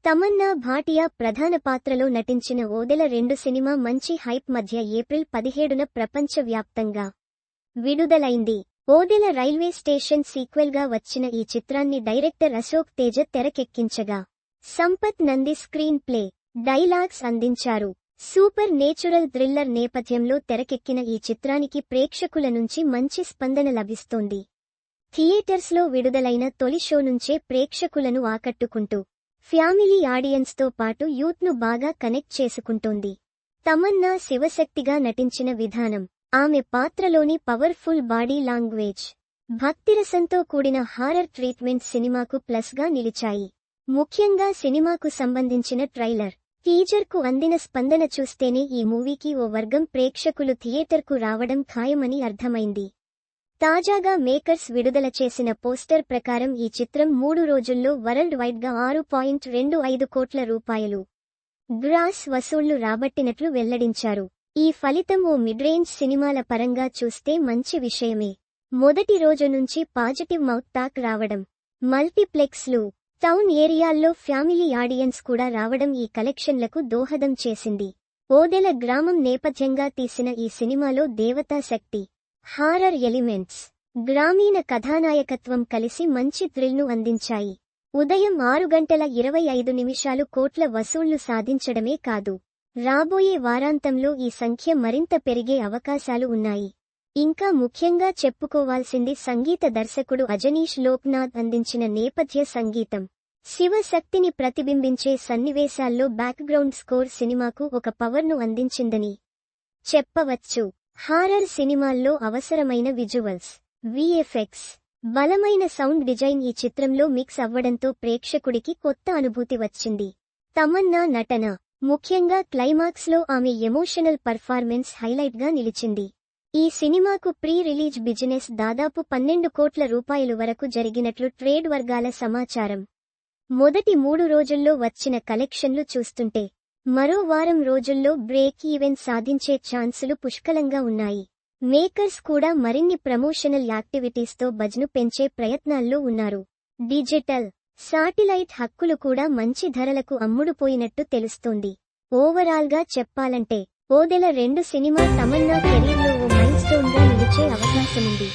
తమన్నా భాటియా ప్రధాన పాత్రలో నటించిన ఓదెల 2 సినిమా మంచి హైప్ మధ్య ఏప్రిల్ 17న ప్రపంచవ్యాప్తంగా విడుదలైంది. ఓదెల రైల్వే స్టేషన్ సీక్వెల్గా వచ్చిన ఈ చిత్రాన్ని డైరెక్టర్ అశోక్ తేజ తెరకెక్కించగా Sampath Nandi screenplay, dialogues అందించారు. సూపర్ నేచురల్ థ్రిల్లర్ నేపథ్యంలో తెరకెక్కిన ఈ చిత్రానికి ప్రేక్షకుల నుంచి మంచి స్పందన లభిస్తోంది. థియేటర్స్లో విడుదలైన తొలి షో నుంచే ప్రేక్షకులను ఆకట్టుకుంటూ ఫ్యామిలీ ఆడియన్స్తో పాటు యూత్ను బాగా కనెక్ట్ చేసుకుంటోంది. తమన్నా శివశక్తిగా నటించిన విధానం, ఆమె పాత్రలోని పవర్ఫుల్ బాడీ లాంగ్వేజ్, భక్తిరసంతో కూడిన హారర్ ట్రీట్మెంట్ సినిమాకు ప్లస్గా నిలిచాయి. ముఖ్యంగా సినిమాకు సంబంధించిన ట్రైలర్, టీజర్కు అందిన స్పందన చూస్తేనే ఈ మూవీకి ఓ వర్గం ప్రేక్షకులు థియేటర్కు రావడం ఖాయమని అర్థమైంది. తాజాగా మేకర్స్ విడుదల చేసిన పోస్టర్ ప్రకారం ఈ చిత్రం 3 రోజుల్లో వరల్డ్ వైడ్గా 6.25 కోట్ల రూపాయలు గ్రాస్ వసూళ్లు రాబట్టినట్లు వెల్లడించారు. ఈ ఫలితం ఓ మిడ్రేంజ్ సినిమాల పరంగా చూస్తే మంచి విషయమే. మొదటి రోజు నుంచి పాజిటివ్ మౌత్ టాక్ రావడం, మల్టీప్లెక్స్లు, టౌన్ ఏరియాల్లో ఫ్యామిలీ ఆడియన్స్ కూడా రావడం ఈ కలెక్షన్లకు దోహదం చేసింది. ఓదెల గ్రామం నేపథ్యంగా తీసిన ఈ సినిమాలో దేవతా శక్తి, హారర్ ఎలిమెంట్స్, గ్రామీణ కథానాయకత్వం కలిసి మంచి థ్రిల్ను అందించాయి. ఉదయం 6:25 కోట్ల వసూళ్లు సాధించడమే కాదు, రాబోయే వారాంతంలో ఈ సంఖ్య మరింత పెరిగే అవకాశాలు ఉన్నాయి. ఇంకా ముఖ్యంగా చెప్పుకోవాల్సింది సంగీత దర్శకుడు అజనీష్ లోక్నాథ్ అందించిన నేపథ్య సంగీతం. శివశక్తిని ప్రతిబింబించే సన్నివేశాల్లో బ్యాక్గ్రౌండ్ స్కోర్ సినిమాకు ఒక పవర్ను అందించిందని చెప్పవచ్చు. హారర్ సినిమాల్లో అవసరమైన విజువల్స్, విఎఫ్ఎక్స్, బలమైన సౌండ్ డిజైన్ ఈ చిత్రంలో మిక్స్ అవ్వడంతో ప్రేక్షకుడికి కొత్త అనుభూతి వచ్చింది. తమన్నా నటన, ముఖ్యంగా క్లైమాక్స్లో ఆమె ఎమోషనల్ పర్ఫార్మెన్స్ హైలైట్గా నిలిచింది. ఈ సినిమాకు ప్రీ రిలీజ్ బిజినెస్ దాదాపు 12 కోట్ల రూపాయలు వరకు జరిగినట్లు ట్రేడ్ వర్గాల సమాచారం. మొదటి 3 రోజుల్లో వచ్చిన కలెక్షన్లు చూస్తుంటే మరో వారం రోజుల్లో బ్రేక్ ఈవెన్ సాధించే ఛాన్సులు పుష్కలంగా ఉన్నాయి. మేకర్స్ కూడా మరిన్ని ప్రమోషనల్ యాక్టివిటీస్తో బజ్ను పెంచే ప్రయత్నాల్లో ఉన్నారు. డిజిటల్, శాటిలైట్ హక్కులు కూడా మంచి ధరలకు అమ్ముడుపోయినట్టు తెలుస్తోంది. ఓవరాల్గా చెప్పాలంటే ఓదెల 2 సినిమా తమన్నా కెరీర్లో ఓ మైల్స్టోన్గా నిలిచే అవకాశముంది.